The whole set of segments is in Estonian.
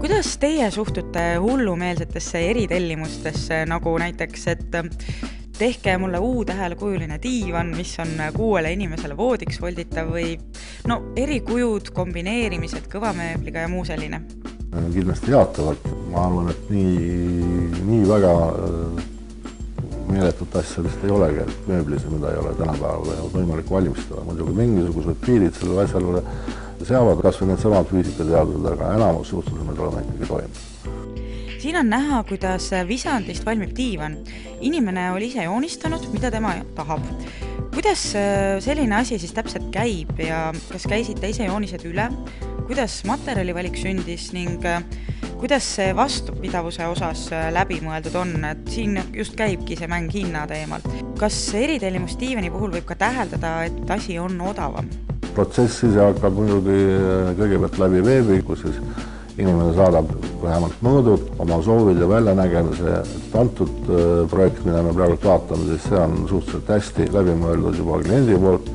Kuidas teie suhtute hullumeelsetesse eritellimustesse, nagu näiteks, et tehke mulle U-tähelekujuline diivan, mis on 6 inimesele voodiks volditav või erikujud, kombineerimised kõvamööbliga ja muu selline? Kindlasti jaatavalt. Ma arvan, et nii väga meeletut asja vist ei olegi, et mööblis, mida ei ole tänapäeval võimalik valmistada. Muidugi mingisugused piirid sellele asjale seavad kas või need samad füüsikateadused, aga enamus suhtluse me oleme ikkagi toimunud. Siin on näha, kuidas visandist valmib diivan. Inimene oli ise joonistanud, mida tema tahab. Kuidas selline asi siis täpselt käib ja kas käisite ise joonised üle? Kuidas materjali valik sündis ning kuidas see vastupidavuse osas läbi mõeldud on? Et siin just käibki see mäng hinna teemalt. Kas eritellimus diivani puhul võib ka täheldada, et asi on odavam? Protsessi see hakkab muidugi kõigepealt läbi veebi, kus siis inimene saadab vähemalt mõõdud, oma soovid ja väljanägemise. Antud projekt, mida me praegu vaatame, siis see on suhteliselt hästi läbi mõeldud juba kliendi poolt,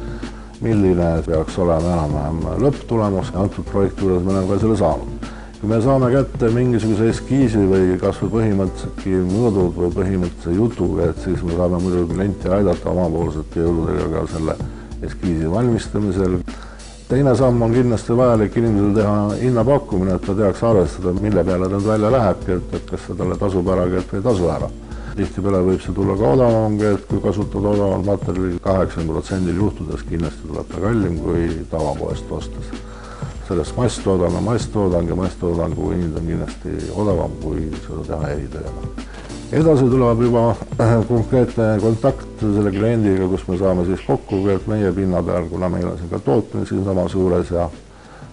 milline peaks olema enam-vähem lõpptulemus. Antud projekti juures me oleme ka selle saanud. Kui me saame kätte mingisuguse eskiisi või kas või põhimõtteliselt mõõdud või põhimõttelise jutuga, et siis me saame muidugi klienti aidata omapoolsete jõududega ka selle eskiisi valmistamisel. Teine samm on kindlasti vajalik inimesel teha hinnapakkumine, et ta teaks arvestada, mille peale ta välja lähebki, et kas see talle tasub ära või ei tasu ära. Tihtipeale võib see tulla ka odavam, et kui kasutada odavat materjali 80% juhtudes kindlasti tuleb ta kallim kui tavapoest ostes. Sellest masstoodang ja masstoodangu hind on kindlasti odavam, kui seda teha eritööna. Edasi tuleb juba konkreetne kontakt selle kliendiga, kus me saame siis kokku meie pinna peal, kuna meil on siin ka tootmine siin sama suures ja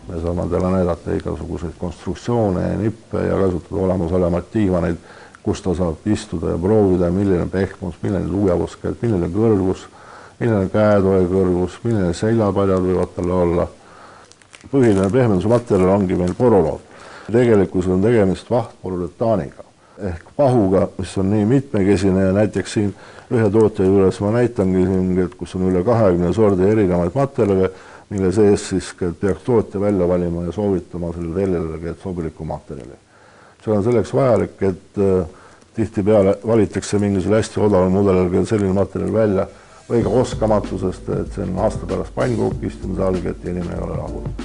me saame talle näidata igasuguseid konstruktsioone ja nippe ja kasutada olemasolevaid diivaneid, kus ta saab istuda ja proovida, milline pehmus, milline tugevus, milline kõrgus, milline käetoe kõrgus, milline seljapaljad võivad talle olla. Põhiline pehmendusmaterjal ongi meil poroloon. Tegelikult on tegemist vahtpolüretaaniga ehk pahuga, mis on nii mitmekesine ja näiteks siin ühe tootja juures ma näitangi siin, kus on üle 20 sordi erinevaid materjale, mille sees siis peaks tootja välja valima ja soovitama selle tellele sobiliku materjali. See on selleks vajalik, et tihtipeale valitakse mingisugune hästi odaval mudelil selline materjal välja või ka oskamatusest, et see on aasta pärast pannkookistumise alg, et inimene ei ole rahul.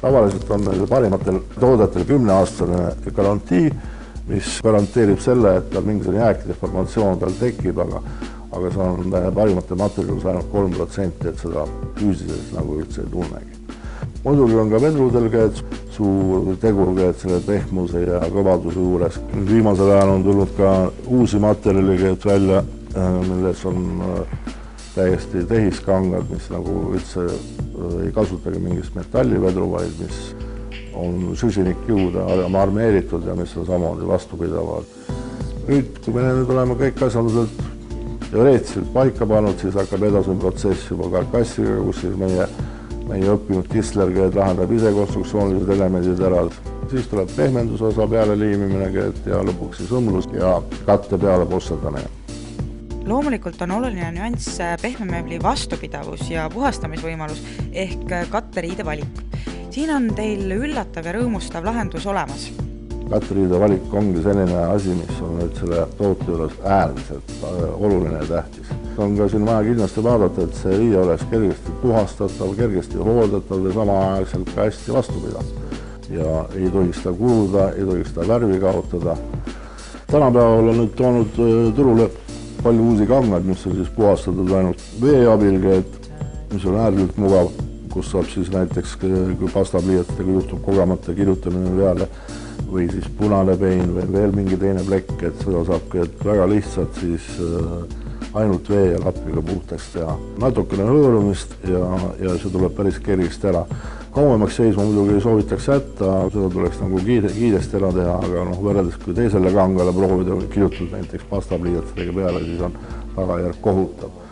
Tavaliselt on parimatel toodetel 10-aastane garantii, mis garanteerib selle, et tal mingisugune jääkideformatsioon tal tekib, aga see on parimatel materjalus ainult 3%, et seda füüsiliselt nagu üldse ei tunnegi. Muidugi on ka vedrudel suur tegur selle pehmuse ja kõvaduse juures. Viimasel ajal on tulnud ka uusi materjali välja, milles on täiesti tehiskangad, mis nagu üldse ei kasutagi mingist metallivedru, vaid mis on süsinikjõude armeeritud ja mis on samamoodi vastupidavad. Nüüd, kui me nüüd oleme kõik asjandused teoreetiliselt paika pannud, siis hakkab edasi protsess juba karkassiga, kus siis meie õppinud Kistler lahendab ise konstruktsioonilised elemendid ära. Siis tuleb pehmendusosa peale liimimine ja lõpuks siis õmlus ja katte peale posterdamine. Loomulikult on oluline nüanss pehmemööbli vastupidavus ja puhastamisvõimalus ehk katteriide valik. Siin on teil üllatav ja rõõmustav lahendus olemas. Katteriide valik ongi selline asi, mis on nüüd selle toote juures äärmiselt oluline ja tähtis. On ka siin vaja kindlasti vaadata, et see riide oleks kergesti puhastatav, kergesti hooldatav ja samaaegselt ka hästi vastupidav. Ja ei tohiks ta kuluda, ei tohiks ta värvi kaotada. Tänapäeval on nüüd toonud turule palju uusi kangad, mis on siis puhastatud ainult vee abil, mis on äärmiselt mugav, kus saab siis näiteks, kui pastapliiatidega juhtub kogemata kirjutamine peale või siis punane pein või veel mingi teine plekk, et seda saab väga lihtsalt siis ainult vee ja lapiga puhtaks teha. Natukene hõõrumist ja see tuleb päris kergesti ära. Kauemaks seisma muidugi ei soovitaks jätta, seda tuleks nagu kiiresti ära teha, aga võrreldes kui teisele kangale proovida kirjutada näiteks pastapliiatidega peale, siis on tagajärg kohutav.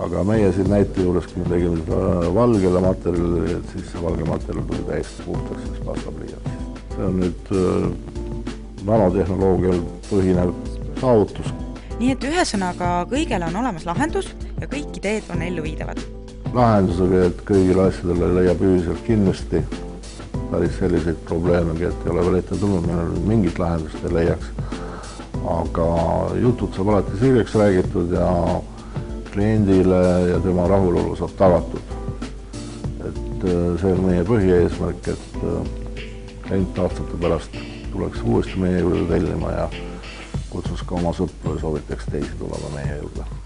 Aga meie siin näite juures, kui me tegime valgele materjalile, siis see valge materjal tuli täiesti puhtaks siis pastapliiatid. See on nüüd nanotehnoloogial põhinev saavutus. Nii et ühesõnaga kõigele on olemas lahendus ja kõik ideed on elluviidavad. Lahendusega, et kõigile asjadele leiab ühiselt kindlasti päris selliseid probleemegi, et ei ole veel ette tulnud, meil mingit lahendust ei leiaks. Aga jutud saab alati selgeks räägitud ja kliendile ja tema rahulolu saab tagatud. Et see on meie põhieesmärk, et klient aastate pärast tuleks uuesti meie juurde tellima ja kutsus ka oma sõpru ja soovitaks teisi tulema meie juurde.